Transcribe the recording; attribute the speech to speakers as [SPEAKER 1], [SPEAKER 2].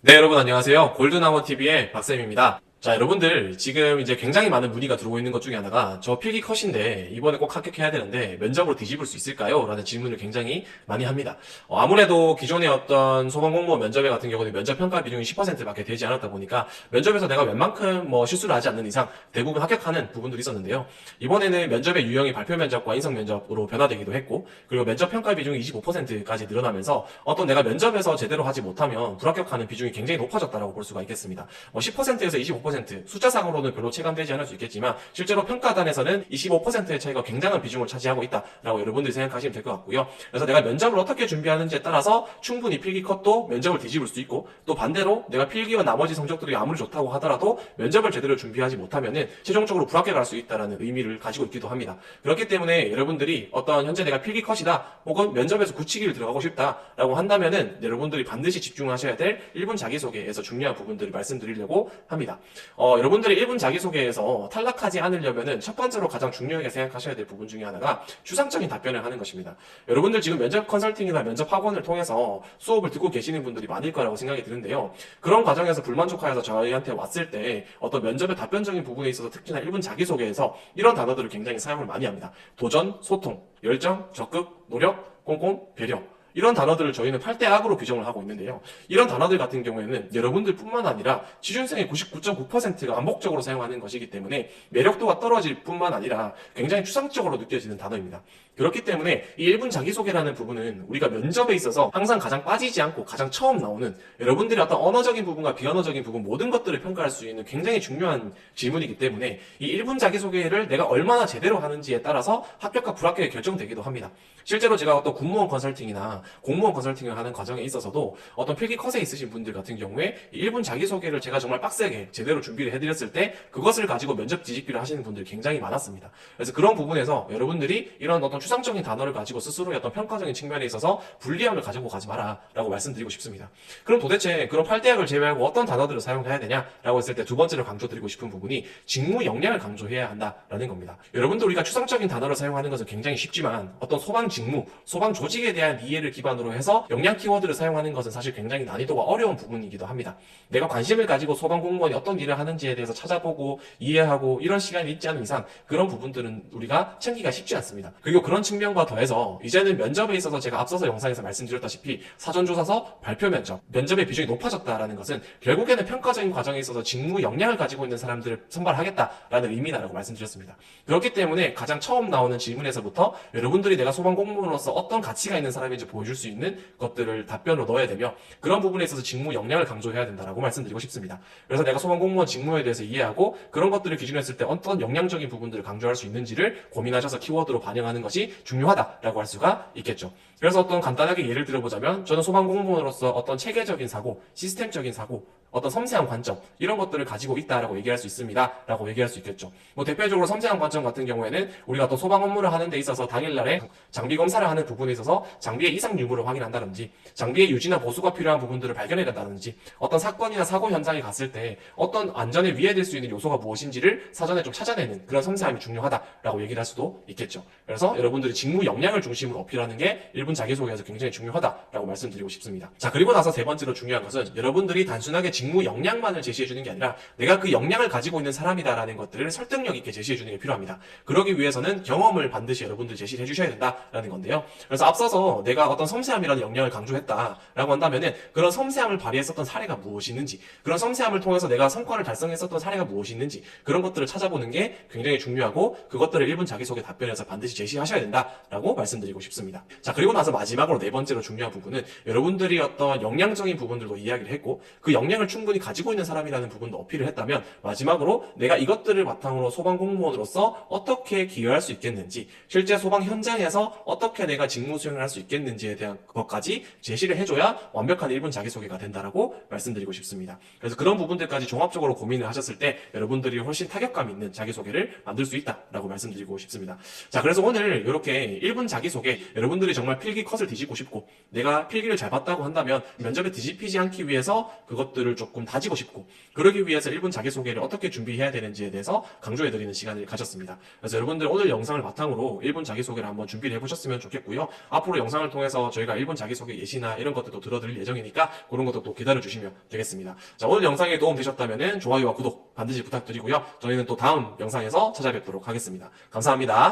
[SPEAKER 1] 네, 여러분 안녕하세요. 골든아워TV의 박쌤입니다. 자, 여러분들 지금 이제 굉장히 많은 문의가 들어오고 있는 것 중에 하나가 저 필기 컷인데 이번에 꼭 합격해야 되는데 면접으로 뒤집을 수 있을까요? 라는 질문을 굉장히 많이 합니다. 아무래도 기존의 어떤 소방공무원 면접에 같은 경우는 면접 평가 비중이 10%밖에 되지 않았다 보니까 면접에서 내가 웬만큼 실수를 하지 않는 이상 대부분 합격하는 부분들이 있었는데요. 이번에는 면접의 유형이 발표 면접과 인성 면접으로 변화되기도 했고, 그리고 면접 평가 비중이 25%까지 늘어나면서 어떤 내가 면접에서 제대로 하지 못하면 불합격하는 비중이 굉장히 높아졌다고 볼 수가 있겠습니다. 10%에서 25% 숫자상으로는 별로 체감되지 않을 수 있겠지만 실제로 평가단에서는 25%의 차이가 굉장한 비중을 차지하고 있다라고 여러분들이 생각하시면 될 것 같고요. 그래서 내가 면접을 어떻게 준비하는지에 따라서 충분히 필기 컷도 면접을 뒤집을 수 있고, 또 반대로 내가 필기와 나머지 성적들이 아무리 좋다고 하더라도 면접을 제대로 준비하지 못하면은 최종적으로 불합격할 수 있다는 의미를 가지고 있기도 합니다. 그렇기 때문에 여러분들이 어떤 현재 내가 필기 컷이다 혹은 면접에서 굳히기를 들어가고 싶다라고 한다면은 여러분들이 반드시 집중하셔야 될 1분 자기소개에서 중요한 부분들을 말씀드리려고 합니다. 여러분들이 1분 자기소개에서 탈락하지 않으려면은 첫 번째로 가장 중요하게 생각하셔야 될 부분 중에 하나가 추상적인 답변을 하는 것입니다. 여러분들 지금 면접 컨설팅이나 면접 학원을 통해서 수업을 듣고 계시는 분들이 많을 거라고 생각이 드는데요. 그런 과정에서 불만족하여서 저희한테 왔을 때 어떤 면접의 답변적인 부분에 있어서 특히나 1분 자기소개에서 이런 단어들을 굉장히 사용을 많이 합니다. 도전, 소통, 열정, 적극, 노력, 꼼꼼, 배려. 이런 단어들을 저희는 8대 악으로 규정을 하고 있는데요. 이런 단어들 같은 경우에는 여러분들 뿐만 아니라 취준생의 99.9%가 반복적으로 사용하는 것이기 때문에 매력도가 떨어질 뿐만 아니라 굉장히 추상적으로 느껴지는 단어입니다. 그렇기 때문에 이 1분 자기소개라는 부분은 우리가 면접에 있어서 항상 가장 빠지지 않고 가장 처음 나오는, 여러분들이 어떤 언어적인 부분과 비언어적인 부분 모든 것들을 평가할 수 있는 굉장히 중요한 질문이기 때문에 이 1분 자기소개를 내가 얼마나 제대로 하는지에 따라서 합격과 불합격이 결정되기도 합니다. 실제로 제가 어떤 군무원 컨설팅이나 공무원 컨설팅을 하는 과정에 있어서도 어떤 필기 컷에 있으신 분들 같은 경우에 1분 자기소개를 제가 정말 빡세게 제대로 준비를 해드렸을 때 그것을 가지고 면접 뒤집기를 하시는 분들이 굉장히 많았습니다. 그래서 그런 부분에서 여러분들이 이런 어떤 추상적인 단어를 가지고 스스로의 어떤 평가적인 측면에 있어서 불리함을 가지고 가지 마라 라고 말씀드리고 싶습니다. 그럼 도대체 그런 8대학을 제외하고 어떤 단어들을 사용해야 되냐라고 했을 때 두 번째로 강조드리고 싶은 부분이 직무 역량을 강조해야 한다라는 겁니다. 여러분들 우리가 추상적인 단어를 사용하는 것은 굉장히 쉽지만 어떤 소방 직무, 소방 조직에 대한 이해를 기반으로 해서 역량 키워드를 사용하는 것은 사실 굉장히 난이도가 어려운 부분이기도 합니다. 내가 관심을 가지고 소방 공무원이 어떤 일을 하는지에 대해서 찾아보고 이해하고 이런 시간이 있지 않은 이상 그런 부분들은 우리가 챙기기가 쉽지 않습니다. 그리고 그런 측면과 더해서 이제는 면접에 있어서 제가 앞서서 영상에서 말씀드렸다시피 사전조사서, 발표 면접, 면접의 비중이 높아졌다라는 것은 결국에는 평가적인 과정에 있어서 직무 역량을 가지고 있는 사람들을 선발하겠다라는 의미다라고 말씀드렸습니다. 그렇기 때문에 가장 처음 나오는 질문에서부터 여러분들이 내가 소방 공무원으로서 어떤 가치가 있는 사람인지 보여줄 수 있는 것들을 답변으로 넣어야 되며, 그런 부분에 있어서 직무 역량을 강조해야 된다라고 말씀드리고 싶습니다. 그래서 내가 소방 공무원 직무에 대해서 이해하고 그런 것들을 기준으로 했을 때 어떤 역량적인 부분들을 강조할 수 있는지를 고민하셔서 키워드로 반영하는 것이 중요하다라고 할 수가 있겠죠. 그래서 어떤 간단하게 예를 들어보자면 저는 소방 공무원으로서 어떤 체계적인 사고, 시스템적인 사고, 어떤 섬세한 관점 이런 것들을 가지고 있다라고 얘기할 수 있습니다 라고 얘기할 수 있겠죠. 대표적으로 섬세한 관점 같은 경우에는 우리가 또 소방 업무를 하는 데 있어서 당일날에 장비 검사를 하는 부분에 있어서 장비의 이상 유무를 확인한다든지 장비의 유지나 보수가 필요한 부분들을 발견해낸다든지 어떤 사건이나 사고 현장에 갔을 때 어떤 안전에 위해될 수 있는 요소가 무엇인지를 사전에 좀 찾아내는 그런 섬세함이 중요하다라고 얘기를 할 수도 있겠죠. 그래서 여러분들이 직무 역량을 중심으로 어필하는 게 1분 자기소개에서 굉장히 중요하다라고 말씀드리고 싶습니다. 자, 그리고 나서 세 번째로 중요한 것은 여러분들이 단순하게 직무 역량만을 제시해주는 게 아니라 내가 그 역량을 가지고 있는 사람이다라는 것들을 설득력 있게 제시해주는 게 필요합니다. 그러기 위해서는 경험을 반드시 여러분들 제시를 해주셔야 된다라는 건데요. 그래서 앞서서 내가 어떤 섬세함이라는 역량을 강조했다라고 한다면은 그런 섬세함을 발휘했었던 사례가 무엇이 있는지, 그런 섬세함을 통해서 내가 성과를 달성했었던 사례가 무엇이 있는지 그런 것들을 찾아보는 게 굉장히 중요하고 그것들을 1분 자기소개 답변에서 반드시 제시하셔야 된다라고 말씀드리고 싶습니다. 자, 그리고 나서 마지막으로 네 번째로 중요한 부분은 여러분들이 어떤 역량적인 부분들도 이야기를 했고 그 역량을 충분히 가지고 있는 사람이라는 부분도 어필을 했다면 마지막으로 내가 이것들을 바탕으로 소방 공무원으로서 어떻게 기여할 수 있겠는지, 실제 소방 현장에서 어떻게 내가 직무 수행을 할 수 있겠는지에 대한 것까지 제시를 해줘야 완벽한 1분 자기소개가 된다라고 말씀드리고 싶습니다. 그래서 그런 부분들까지 종합적으로 고민을 하셨을 때 여러분들이 훨씬 타격감 있는 자기소개를 만들 수 있다라고 말씀드리고 싶습니다. 자, 그래서 오늘 이렇게 1분 자기소개, 여러분들이 정말 필기 컷을 뒤집고 싶고 내가 필기를 잘 봤다고 한다면 면접에 뒤집히지 않기 위해서 그것들을 조금 다지고 싶고 그러기 위해서 1분 자기소개를 어떻게 준비해야 되는지에 대해서 강조해드리는 시간을 가졌습니다. 그래서 여러분들 오늘 영상을 바탕으로 1분 자기소개를 한번 준비를 해보셨으면 좋겠고요. 앞으로 영상을 통해서 통해서 저희가 일본 자기소개 예시나 이런 것들도 들어드릴 예정이니까 그런 것도 또 기다려주시면 되겠습니다. 자, 오늘 영상에 도움 되셨다면 좋아요와 구독 반드시 부탁드리고요. 저희는 또 다음 영상에서 찾아뵙도록 하겠습니다. 감사합니다.